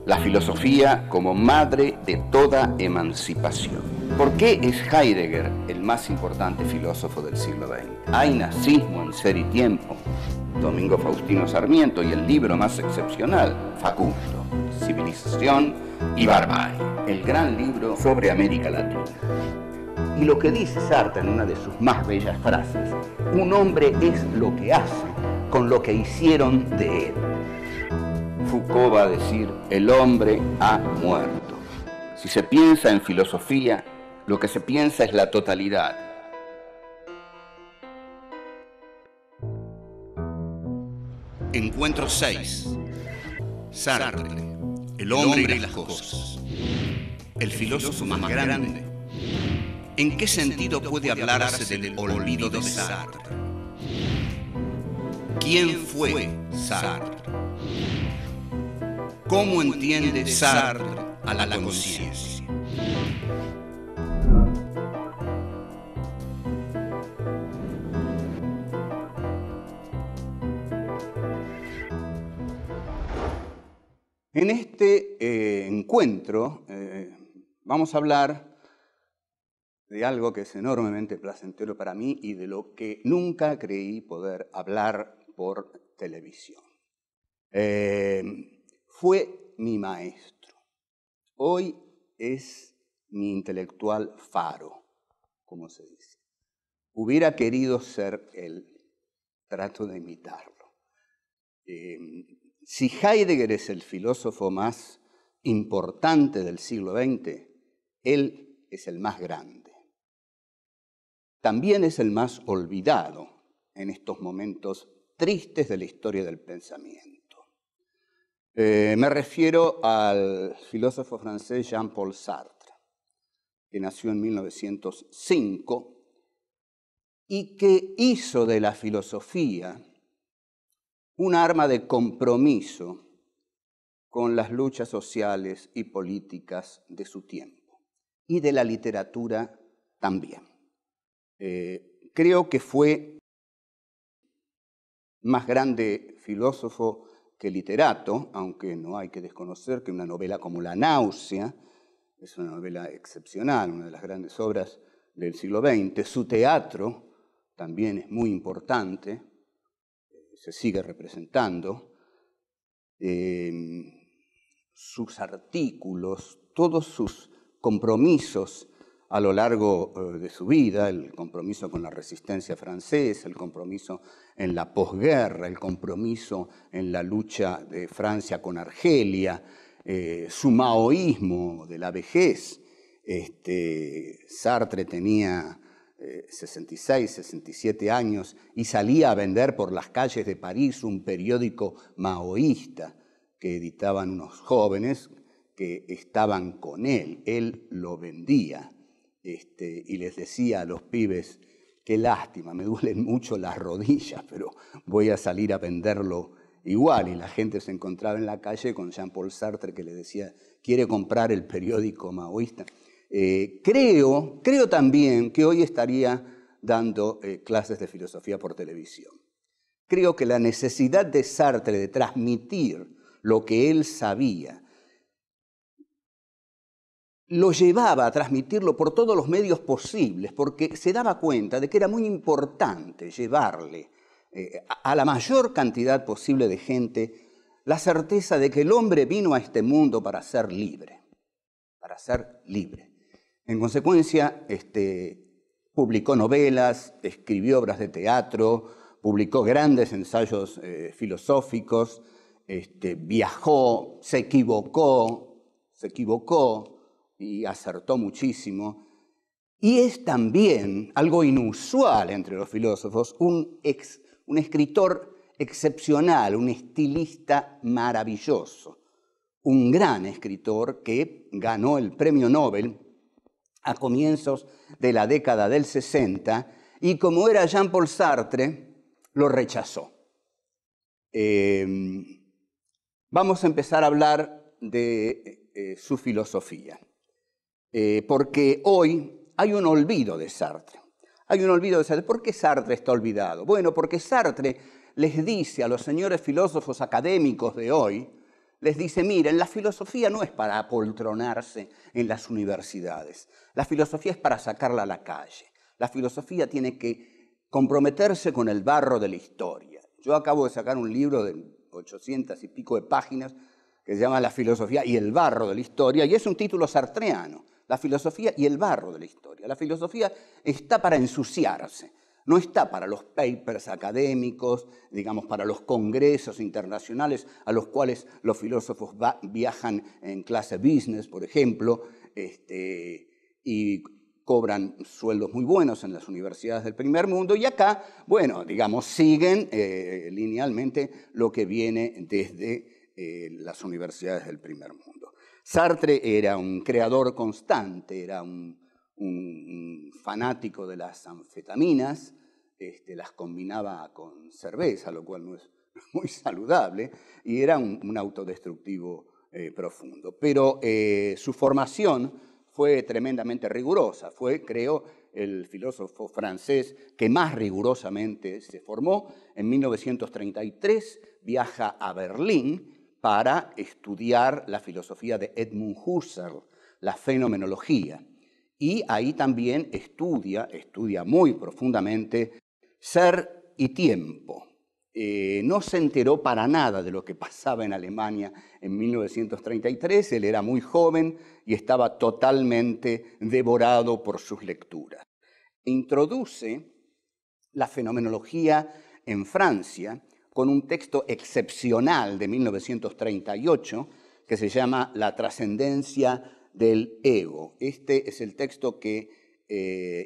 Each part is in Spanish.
la filosofía como madre de toda emancipación. ¿Por qué es Heidegger el más importante filósofo del siglo XX? ¿Hay nazismo en Ser y Tiempo? Domingo Faustino Sarmiento, y el libro más excepcional, Facundo, Civilización y Barbarie, el gran libro sobre América Latina. Y lo que dice Sartre en una de sus más bellas frases: un hombre es lo que hace con lo que hicieron de él. Foucault va a decir: el hombre ha muerto. Si se piensa en filosofía, lo que se piensa es la totalidad. Encuentro 6. Sartre, el hombre y las cosas. El filósofo más grande. ¿En qué sentido puede hablarse del olvido de Sartre? ¿Quién fue Sartre? ¿Cómo entiende Sartre a la conciencia? En este encuentro vamos a hablar de algo que es enormemente placentero para mí y de lo que nunca creí poder hablar por televisión. Fue mi maestro. Hoy es mi intelectual faro, como se dice. Hubiera querido ser él. Trato de imitarlo. Si Heidegger es el filósofo más importante del siglo XX, él es el más grande. También es el más olvidado en estos momentos tristes de la historia del pensamiento. Me refiero al filósofo francés Jean-Paul Sartre, que nació en 1905 y que hizo de la filosofía un arma de compromiso con las luchas sociales y políticas de su tiempo, y de la literatura también. Creo que fue más grande filósofo que literato, aunque no hay que desconocer que una novela como La náusea es una novela excepcional, una de las grandes obras del siglo XX. Su teatro también es muy importante, se sigue representando. Sus artículos, todos sus compromisos a lo largo de su vida, el compromiso con la resistencia francesa, el compromiso en la posguerra, el compromiso en la lucha de Francia con Argelia, su maoísmo de la vejez. Sartre tenía 66, 67 años y salía a vender por las calles de París un periódico maoísta que editaban unos jóvenes que estaban con él. Él lo vendía. Y les decía a los pibes: qué lástima, me duelen mucho las rodillas, pero voy a salir a venderlo igual. Y la gente se encontraba en la calle con Jean-Paul Sartre, que le decía: ¿quiere comprar el periódico maoísta? Creo también que hoy estaría dando clases de filosofía por televisión. Creo que la necesidad de Sartre de transmitir lo que él sabía lo llevaba a transmitirlo por todos los medios posibles, porque se daba cuenta de que era muy importante llevarle a la mayor cantidad posible de gente la certeza de que el hombre vino a este mundo para ser libre, para ser libre. En consecuencia, publicó novelas, escribió obras de teatro, publicó grandes ensayos filosóficos, viajó, se equivocó y acertó muchísimo. Y es también algo inusual entre los filósofos, un escritor excepcional, un estilista maravilloso, un gran escritor que ganó el premio Nobel a comienzos de la década del 60 y, como era Jean-Paul Sartre, lo rechazó. Vamos a empezar a hablar de su filosofía. Porque hoy hay un olvido de Sartre. Hay un olvido de Sartre. ¿Por qué Sartre está olvidado? Bueno, porque Sartre les dice a los señores filósofos académicos de hoy les dice, miren, la filosofía no es para apoltronarse en las universidades, la filosofía es para sacarla a la calle, la filosofía tiene que comprometerse con el barro de la historia. Yo acabo de sacar un libro de 800 y pico de páginas que se llama La filosofía y el barro de la historia, y es un título sartreano, la filosofía y el barro de la historia. La filosofía está para ensuciarse, no está para los papers académicos, digamos, para los congresos internacionales a los cuales los filósofos viajan en clase business, por ejemplo, y cobran sueldos muy buenos en las universidades del primer mundo, y acá, bueno, digamos, siguen linealmente lo que viene desde las universidades del primer mundo. Sartre era un creador constante, era un fanático de las anfetaminas, las combinaba con cerveza, lo cual no es muy saludable, y era un autodestructivo profundo. Pero su formación fue tremendamente rigurosa, fue, creo, el filósofo francés que más rigurosamente se formó. En 1933 viaja a Berlín para estudiar la filosofía de Edmund Husserl, la fenomenología. Y ahí también estudia muy profundamente ser y tiempo. No se enteró para nada de lo que pasaba en Alemania en 1933, él era muy joven y estaba totalmente devorado por sus lecturas. Introduce la fenomenología en Francia con un texto excepcional de 1938 que se llama La trascendencia del ego. Este es el texto que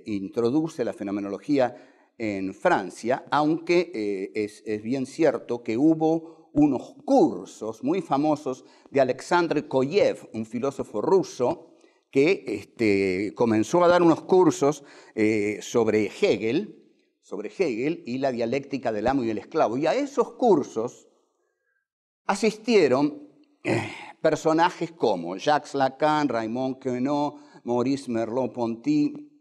introduce la fenomenología en Francia, aunque es bien cierto que hubo unos cursos muy famosos de Alexandre Koyev, un filósofo ruso, que comenzó a dar unos cursos sobre Hegel y la dialéctica del amo y el esclavo. Y a esos cursos asistieron personajes como Jacques Lacan, Raymond Queneau, Maurice Merleau-Ponty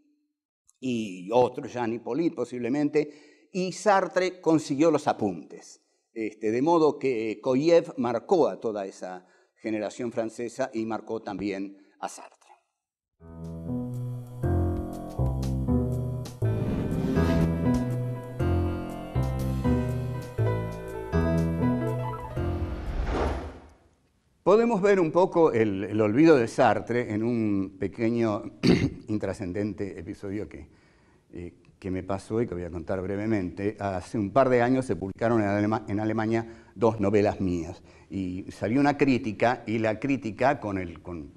y otros, Jean Hippolyte posiblemente, y Sartre consiguió los apuntes. De modo que Koyev marcó a toda esa generación francesa y marcó también a Sartre. Podemos ver un poco el olvido de Sartre en un pequeño intrascendente episodio que me pasó y que voy a contar brevemente. Hace un par de años se publicaron en Alemania 2 novelas mías y salió una crítica, y la crítica, con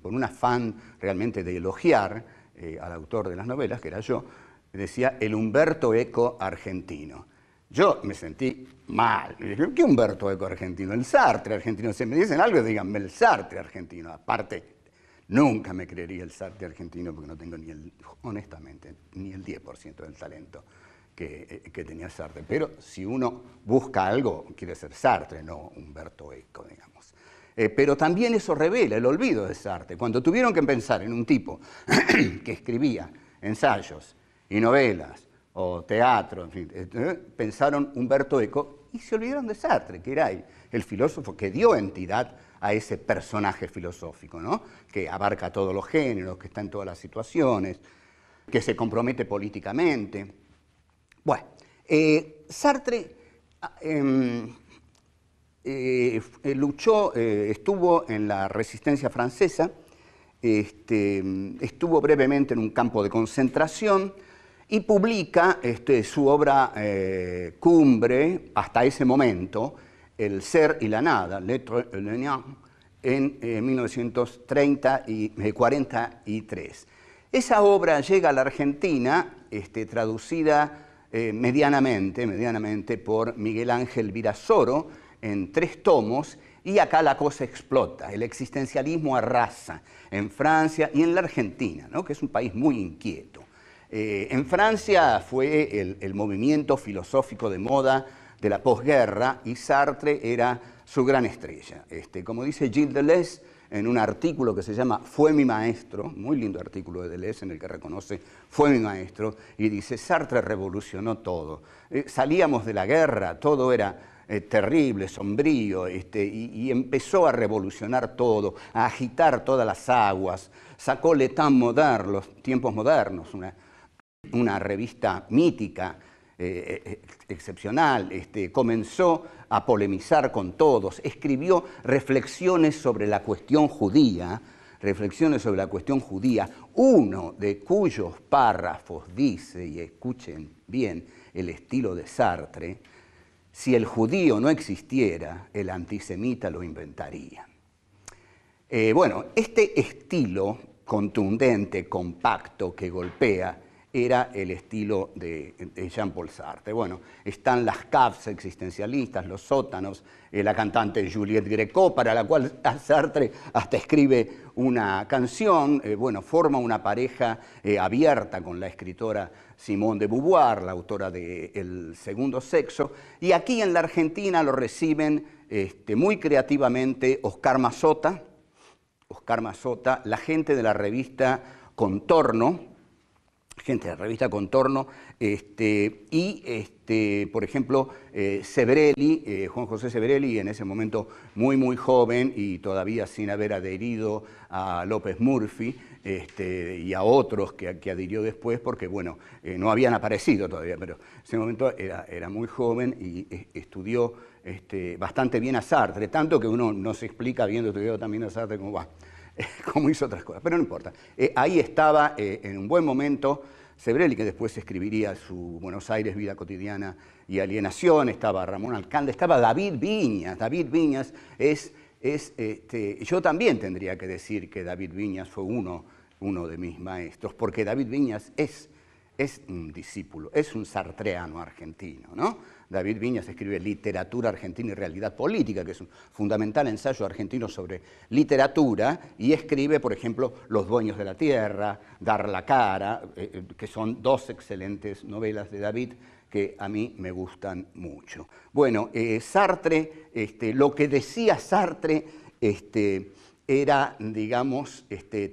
un afán realmente de elogiar al autor de las novelas, que era yo, decía el Umberto Eco argentino. Yo me sentí mal. Dije, ¿qué Umberto Eco argentino? El Sartre argentino. Si me dicen algo, díganme el Sartre argentino. Aparte, nunca me creería el Sartre argentino porque no tengo honestamente, ni el 10% del talento que tenía Sartre. Pero si uno busca algo, quiere ser Sartre, no Umberto Eco, digamos. Pero también eso revela el olvido de Sartre. Cuando tuvieron que pensar en un tipo que escribía ensayos y novelas, o teatro, en fin, pensaron Umberto Eco y se olvidaron de Sartre, que era el filósofo que dio entidad a ese personaje filosófico, ¿no? Que abarca todos los géneros, que está en todas las situaciones, que se compromete políticamente. Bueno, Sartre estuvo en la resistencia francesa, estuvo brevemente en un campo de concentración, y publica su obra cumbre, hasta ese momento, El ser y la nada, L'être et le néant, en 1943. Esa obra llega a la Argentina, traducida medianamente por Miguel Ángel Virasoro, en 3 tomos, y acá la cosa explota. El existencialismo arrasa en Francia y en la Argentina, ¿no? Que es un país muy inquieto. En Francia fue el movimiento filosófico de moda de la posguerra y Sartre era su gran estrella. Como dice Gilles Deleuze en un artículo que se llama Fue mi maestro, muy lindo artículo de Deleuze en el que reconoce Fue mi maestro, y dice Sartre revolucionó todo. Salíamos de la guerra, todo era terrible, sombrío, y empezó a revolucionar todo, a agitar todas las aguas. Sacó L'État moderne, los tiempos modernos, una revista mítica, excepcional, comenzó a polemizar con todos, escribió reflexiones sobre la cuestión judía, uno de cuyos párrafos dice, y escuchen bien el estilo de Sartre: si el judío no existiera, el antisemita lo inventaría. Bueno, este estilo contundente, compacto, que golpea, era el estilo de Jean-Paul Sartre. Bueno, están las caves existencialistas, los sótanos, la cantante Juliette Gréco, para la cual Sartre hasta escribe una canción, bueno, forma una pareja abierta con la escritora Simone de Beauvoir, la autora de El segundo sexo, y aquí en la Argentina lo reciben muy creativamente Oscar Mazota, la gente de la revista Contorno, y por ejemplo Sebrelli, Juan José Sebrelli, en ese momento muy joven y todavía sin haber adherido a López Murphy y a otros que adhirió después, porque bueno, no habían aparecido todavía, pero en ese momento era muy joven y estudió bastante bien a Sartre, tanto que uno no se explica, habiendo estudiado también a Sartre, cómo hizo otras cosas, pero no importa. Ahí estaba en un buen momento Sebrelli, que después escribiría su Buenos Aires, vida cotidiana y alienación, estaba Ramón Alcalde, estaba David Viñas. David Viñas yo también tendría que decir que David Viñas fue uno de mis maestros, porque David Viñas es un discípulo, es un sartreano argentino, ¿no? David Viñas escribe Literatura Argentina y Realidad Política, que es un fundamental ensayo argentino sobre literatura, y escribe, por ejemplo, Los dueños de la tierra, Dar la cara, que son dos excelentes novelas de David que a mí me gustan mucho. Bueno, Sartre, lo que decía Sartre era, digamos,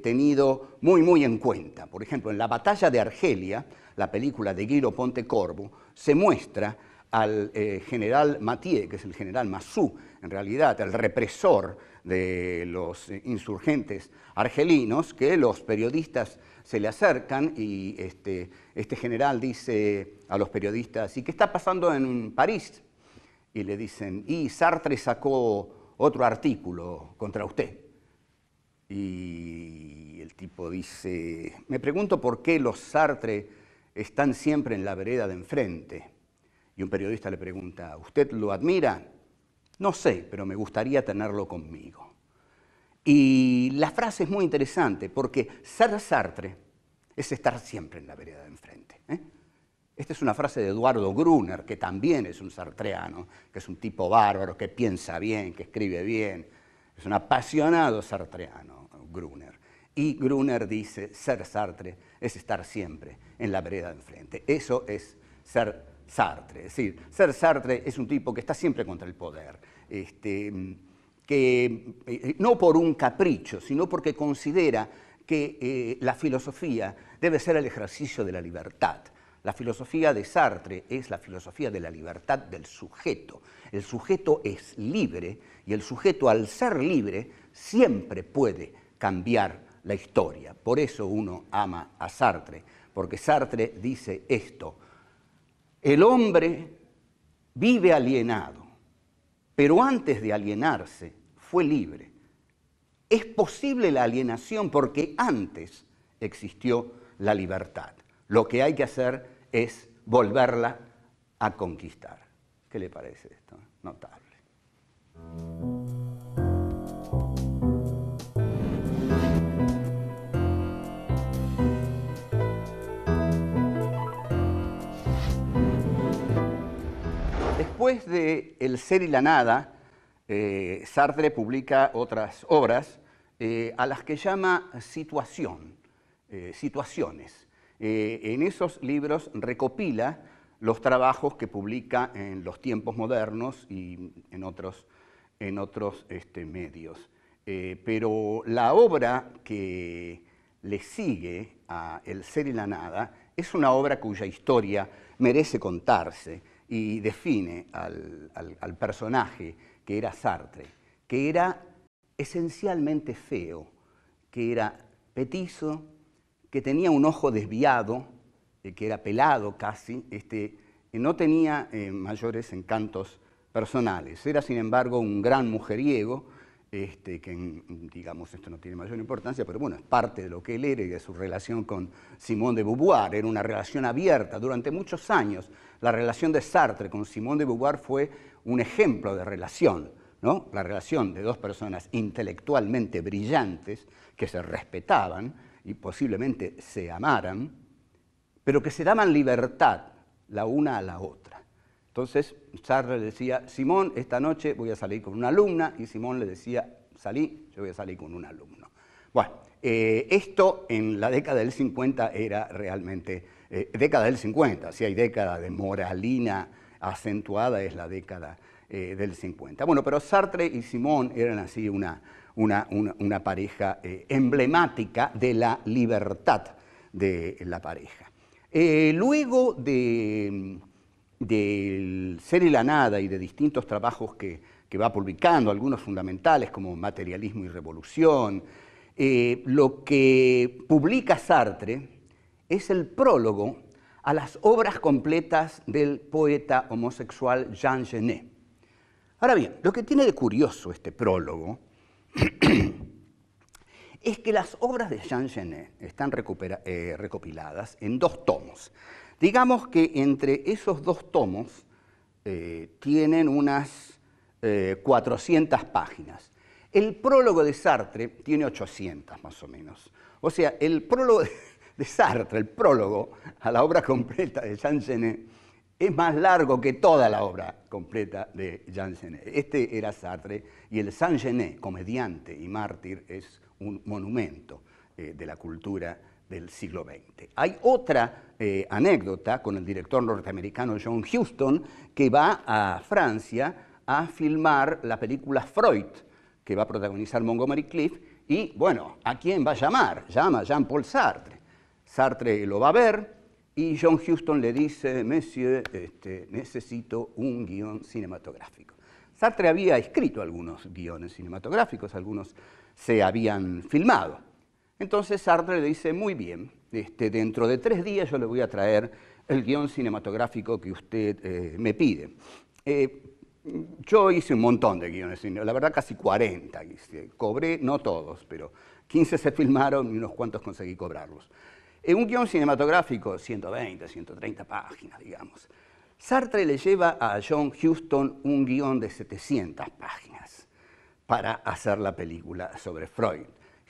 tenido muy en cuenta. Por ejemplo, en La batalla de Argelia, la película de Guido Pontecorvo, se muestra al general Mathieu, que es el general Massou, en realidad, el represor de los insurgentes argelinos, que los periodistas se le acercan y este general dice a los periodistas: ¿y qué está pasando en París? Y le dicen: y Sartre sacó otro artículo contra usted. Y el tipo dice: me pregunto por qué los Sartre están siempre en la vereda de enfrente. Y un periodista le pregunta: ¿usted lo admira? No sé, pero me gustaría tenerlo conmigo. Y la frase es muy interesante, porque ser Sartre es estar siempre en la vereda de enfrente. Esta es una frase de Eduardo Gruner, que también es un sartreano, que es un tipo bárbaro, que piensa bien, que escribe bien. Es un apasionado sartreano, Gruner. Y Gruner dice: ser Sartre es estar siempre en la vereda de enfrente. Eso es ser Sartre. Es decir, ser Sartre es un tipo que está siempre contra el poder, que no por un capricho, sino porque considera que la filosofía debe ser el ejercicio de la libertad. La filosofía de Sartre es la filosofía de la libertad del sujeto. El sujeto es libre y el sujeto, al ser libre, siempre puede cambiar la historia. Por eso uno ama a Sartre, porque Sartre dice esto: el hombre vive alienado, pero antes de alienarse fue libre. Es posible la alienación porque antes existió la libertad. Lo que hay que hacer es volverla a conquistar. ¿Qué le parece esto? Notable. Después de El ser y la nada, Sartre publica otras obras a las que llama situaciones. En esos libros recopila los trabajos que publica en Los tiempos modernos y en otros medios. Pero la obra que le sigue a El ser y la nada es una obra cuya historia merece contarse. y define al personaje que era Sartre, que era esencialmente feo, que era petizo, que tenía un ojo desviado, que era pelado casi, no tenía mayores encantos personales. Era, sin embargo, un gran mujeriego, que, digamos, esto no tiene mayor importancia, pero bueno, es parte de lo que él era y de su relación con Simone de Beauvoir. Era una relación abierta. Durante muchos años, la relación de Sartre con Simone de Beauvoir fue un ejemplo de relación, ¿no? La relación de dos personas intelectualmente brillantes que se respetaban y posiblemente se amaran, pero que se daban libertad la una a la otra. Entonces Sartre le decía, Simone, esta noche voy a salir con una alumna, y Simone le decía, salí, yo voy a salir con un alumno. Bueno, esto en la década del 50 era realmente, década del 50, si hay década de moralina acentuada, es la década del 50. Bueno, pero Sartre y Simone eran así una pareja emblemática de la libertad de la pareja. Luego del Ser y la Nada y de distintos trabajos que va publicando, algunos fundamentales como Materialismo y Revolución, lo que publica Sartre es el prólogo a las obras completas del poeta homosexual Jean Genet. Ahora bien, lo que tiene de curioso este prólogo es que las obras de Jean Genet están recopiladas en 2 tomos. Digamos que entre esos 2 tomos tienen unas 400 páginas. El prólogo de Sartre tiene 800 más o menos. O sea, el prólogo de Sartre, el prólogo a la obra completa de Jean Genet, es más largo que toda la obra completa de Jean Genet. Este era Sartre, y el Saint Genet, comediante y mártir, es un monumento de la cultura del siglo XX. Hay otra anécdota con el director norteamericano John Huston, que va a Francia a filmar la película Freud, que va a protagonizar Montgomery Clift, y bueno, ¿a quién va a llamar? Llama a Jean-Paul Sartre. Sartre lo va a ver, y John Huston le dice, Monsieur, necesito un guión cinematográfico. Sartre había escrito algunos guiones cinematográficos, algunos se habían filmado. Entonces Sartre le dice, muy bien, dentro de 3 días yo le voy a traer el guión cinematográfico que usted me pide. Yo hice un montón de guiones, la verdad casi 40. Cobré, no todos, pero 15 se filmaron y unos cuantos conseguí cobrarlos. Un guión cinematográfico, 120, 130 páginas, digamos. Sartre le lleva a John Huston un guión de 700 páginas para hacer la película sobre Freud.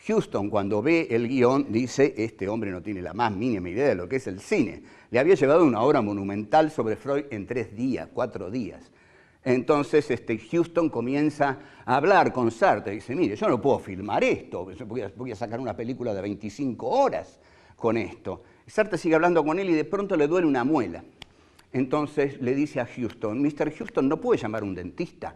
Huston, cuando ve el guión, dice, este hombre no tiene la más mínima idea de lo que es el cine. Le había llevado una obra monumental sobre Freud en 3 días, 4 días. Entonces Huston comienza a hablar con Sartre y dice, mire, yo no puedo filmar esto, voy a sacar una película de 25 horas con esto. Sartre sigue hablando con él y de pronto le duele una muela. Entonces le dice a Huston, Mr. Huston, ¿no puede llamar a un dentista?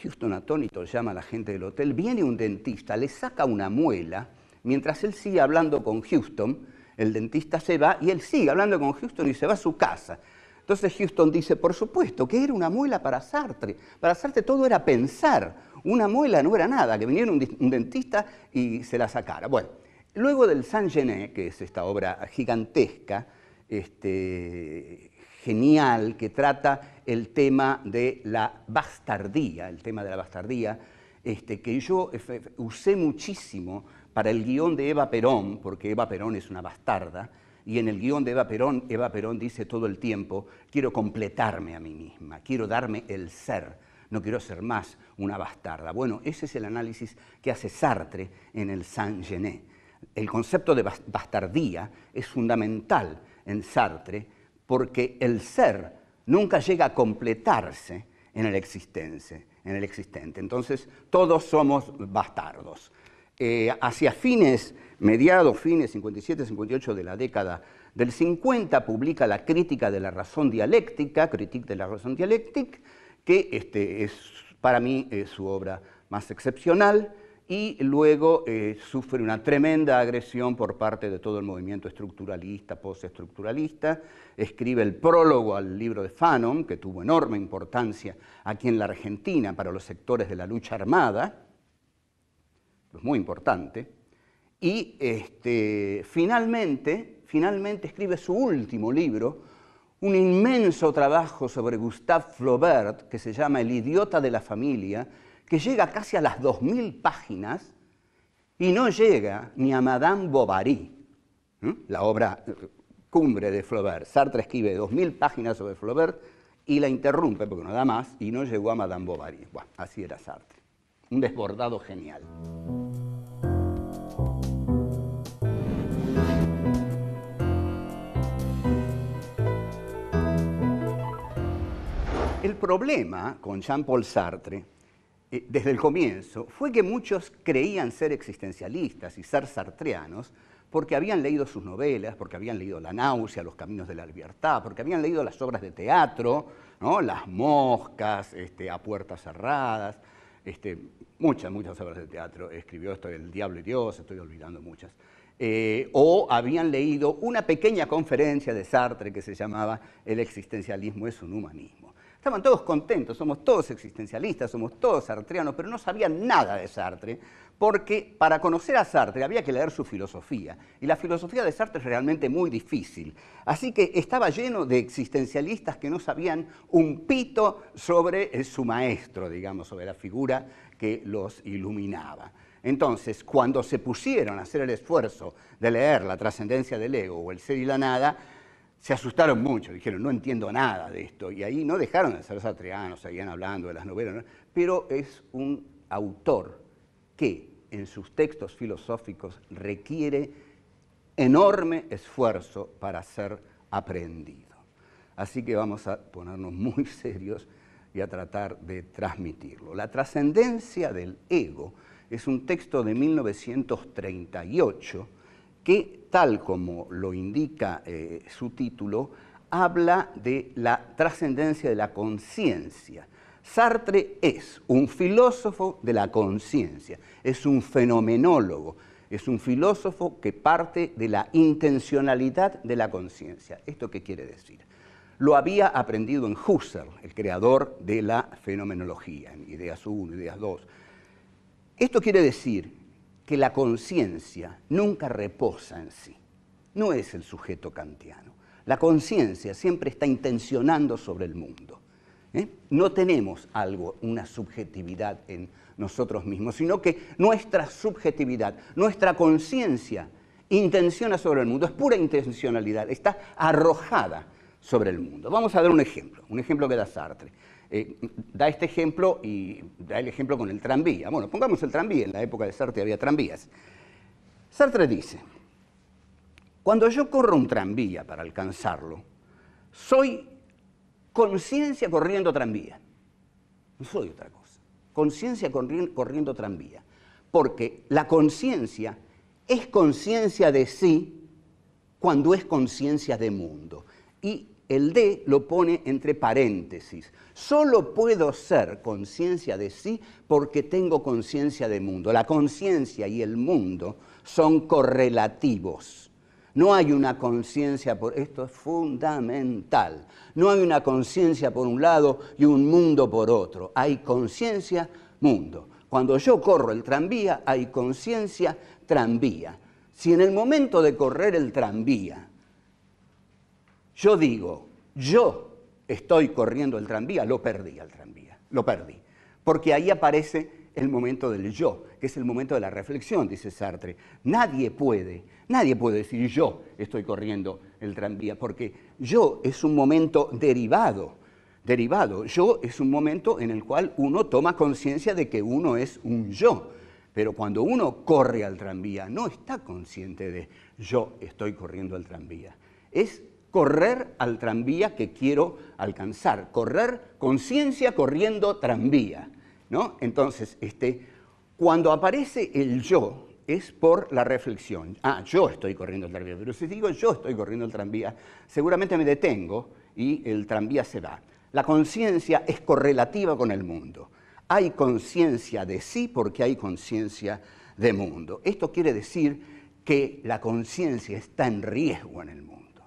Huston, atónito, llama a la gente del hotel, viene un dentista, le saca una muela, mientras él sigue hablando con Huston, el dentista se va y él sigue hablando con Huston y se va a su casa. Entonces Huston dice, por supuesto, que era una muela para Sartre. Para Sartre todo era pensar, una muela no era nada, que viniera un dentista y se la sacara. Bueno, luego del Saint Genet, que es esta obra gigantesca, genial, que trata el tema de la bastardía, que yo usé muchísimo para el guión de Eva Perón, porque Eva Perón es una bastarda, y en el guión de Eva Perón dice todo el tiempo, quiero completarme a mí misma, quiero darme el ser, no quiero ser más una bastarda. Bueno, ese es el análisis que hace Sartre en el Saint Genet. El concepto de bastardía es fundamental en Sartre porque el ser nunca llega a completarse en el existente. Entonces, todos somos bastardos. Hacia mediados, fines 57, 58 de la década del 50, publica la Crítica de la razón dialéctica, Critique de la razón dialéctica, que es para mí su obra más excepcional, y luego sufre una tremenda agresión por parte de todo el movimiento estructuralista, postestructuralista. Escribe el prólogo al libro de Fanon, que tuvo enorme importancia aquí en la Argentina para los sectores de la lucha armada, es muy importante, y finalmente escribe su último libro, un inmenso trabajo sobre Gustave Flaubert, que se llama El idiota de la familia, que llega casi a las 2000 páginas y no llega ni a Madame Bovary, la obra cumbre de Flaubert. Sartre escribe 2000 páginas sobre Flaubert y la interrumpe porque no da más y no llegó a Madame Bovary. Bueno, así era Sartre, un desbordado genial. El problema con Jean-Paul Sartre, desde el comienzo, fue que muchos creían ser existencialistas y ser sartreanos porque habían leído sus novelas, porque habían leído La náusea, Los caminos de la libertad, porque habían leído las obras de teatro, ¿no? Las moscas, A puertas cerradas, muchas obras de teatro. Escribió esto El diablo y Dios, estoy olvidando muchas. O habían leído una pequeña conferencia de Sartre que se llamaba El existencialismo es un humanismo. Estaban todos contentos, somos todos existencialistas, somos todos sartreanos, pero no sabían nada de Sartre, porque para conocer a Sartre había que leer su filosofía, y la filosofía de Sartre es realmente muy difícil. Así que estaba lleno de existencialistas que no sabían un pito sobre su maestro, digamos, sobre la figura que los iluminaba. Entonces, cuando se pusieron a hacer el esfuerzo de leer La trascendencia del ego o El ser y la nada, se asustaron mucho, dijeron, no entiendo nada de esto, y ahí no dejaron de ser sartreanos, seguían hablando de las novelas, ¿no? Pero es un autor que en sus textos filosóficos requiere enorme esfuerzo para ser aprendido. Así que vamos a ponernos muy serios y a tratar de transmitirlo. La trascendencia del ego es un texto de 1938 que, tal como lo indica su título, habla de la trascendencia de la conciencia. Sartre es un filósofo de la conciencia, es un fenomenólogo, es un filósofo que parte de la intencionalidad de la conciencia. ¿Esto qué quiere decir? Lo había aprendido en Husserl, el creador de la fenomenología, en Ideas 1, Ideas 2. Esto quiere decir que la conciencia nunca reposa en sí, no es el sujeto kantiano. La conciencia siempre está intencionando sobre el mundo. No tenemos algo, una subjetividad en nosotros mismos, sino que nuestra subjetividad, nuestra conciencia intenciona sobre el mundo, es pura intencionalidad, está arrojada sobre el mundo. Vamos a dar un ejemplo que da Sartre. Da este ejemplo y da el ejemplo con el tranvía. Bueno, pongamos el tranvía, en la época de Sartre había tranvías. Sartre dice, cuando yo corro un tranvía para alcanzarlo, soy conciencia corriendo tranvía. No soy otra cosa. Conciencia corriendo tranvía. Porque la conciencia es conciencia de sí cuando es conciencia de mundo. Y el D lo pone entre paréntesis. Solo puedo ser conciencia de sí porque tengo conciencia de mundo. La conciencia y el mundo son correlativos. No hay una conciencia por... Esto es fundamental. No hay una conciencia por un lado y un mundo por otro. Hay conciencia, mundo. Cuando yo corro el tranvía, hay conciencia, tranvía. Si en el momento de correr el tranvía yo digo, yo estoy corriendo el tranvía, lo perdí al tranvía, lo perdí. Porque ahí aparece el momento del yo, que es el momento de la reflexión, dice Sartre. Nadie puede decir yo estoy corriendo el tranvía, porque yo es un momento derivado. Yo es un momento en el cual uno toma conciencia de que uno es un yo. Pero cuando uno corre al tranvía, no está consciente de yo estoy corriendo el tranvía. Es correr al tranvía que quiero alcanzar, correr conciencia corriendo tranvía, ¿no? Entonces, cuando aparece el yo, es por la reflexión. Yo estoy corriendo el tranvía, pero si digo yo estoy corriendo el tranvía, seguramente me detengo y el tranvía se va. La conciencia es correlativa con el mundo. Hay conciencia de sí porque hay conciencia de mundo. Esto quiere decir que la conciencia está en riesgo en el mundo.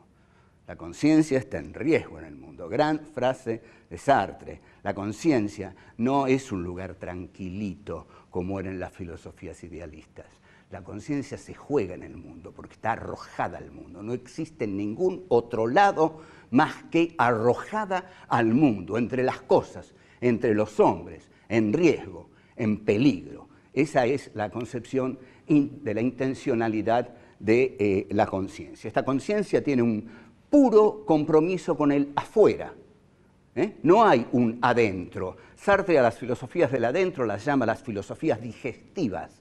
La conciencia está en riesgo en el mundo. Gran frase de Sartre. La conciencia no es un lugar tranquilito como eran las filosofías idealistas. La conciencia se juega en el mundo porque está arrojada al mundo. No existe en ningún otro lado más que arrojada al mundo, entre las cosas, entre los hombres, en riesgo, en peligro. Esa es la concepción de la intencionalidad de la conciencia. Esta conciencia tiene un puro compromiso con el afuera. No hay un adentro. Sartre a las filosofías del adentro las llama las filosofías digestivas.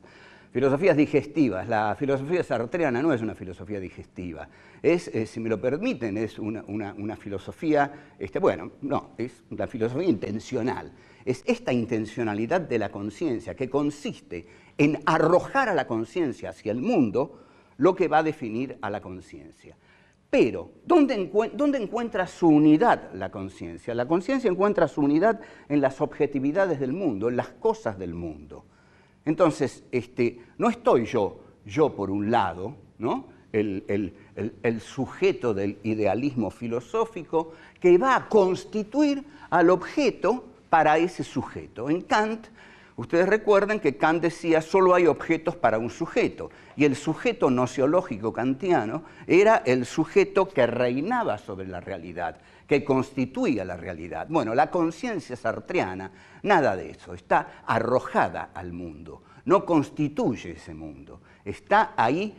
Filosofías digestivas. La filosofía sartreana no es una filosofía digestiva. Es, si me lo permiten, es una filosofía, bueno, no, es una filosofía intencional. Es esta intencionalidad de la conciencia que consiste en arrojar a la conciencia hacia el mundo lo que va a definir a la conciencia. Pero, ¿dónde encuentra su unidad la conciencia? La conciencia encuentra su unidad en las objetividades del mundo, en las cosas del mundo. Entonces, no estoy yo por un lado, ¿no? El sujeto del idealismo filosófico que va a constituir al objeto para ese sujeto. En Kant, ustedes recuerdan que Kant decía solo hay objetos para un sujeto, y el sujeto nociológico kantiano era el sujeto que reinaba sobre la realidad, que constituía la realidad. Bueno, la conciencia sartreana, nada de eso, está arrojada al mundo, no constituye ese mundo, está ahí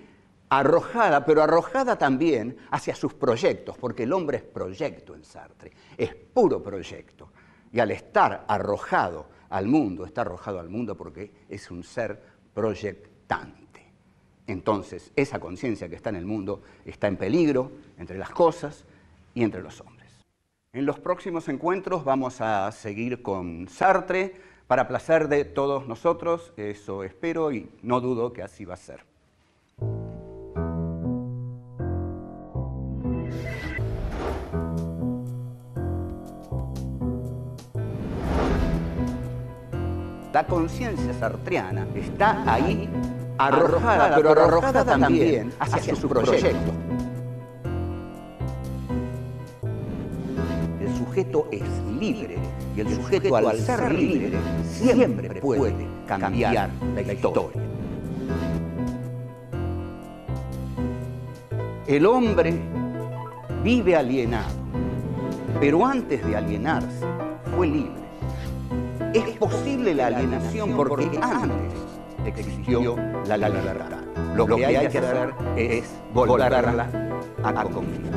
arrojada, pero arrojada también hacia sus proyectos, porque el hombre es proyecto en Sartre, es puro proyecto, y al estar arrojado al mundo, está arrojado al mundo porque es un ser proyectante. Entonces, esa conciencia que está en el mundo está en peligro entre las cosas y entre los hombres. En los próximos encuentros vamos a seguir con Sartre para placer de todos nosotros, eso espero y no dudo que así va a ser. La conciencia sartreana está ahí arrojada, pero arrojada también hacia su proyecto. El sujeto es libre y el sujeto al ser libre siempre puede cambiar la historia. El hombre vive alienado, pero antes de alienarse fue libre. Es posible la alienación porque antes existió la libertad. Lo que hay que hacer es volverla a conquistar.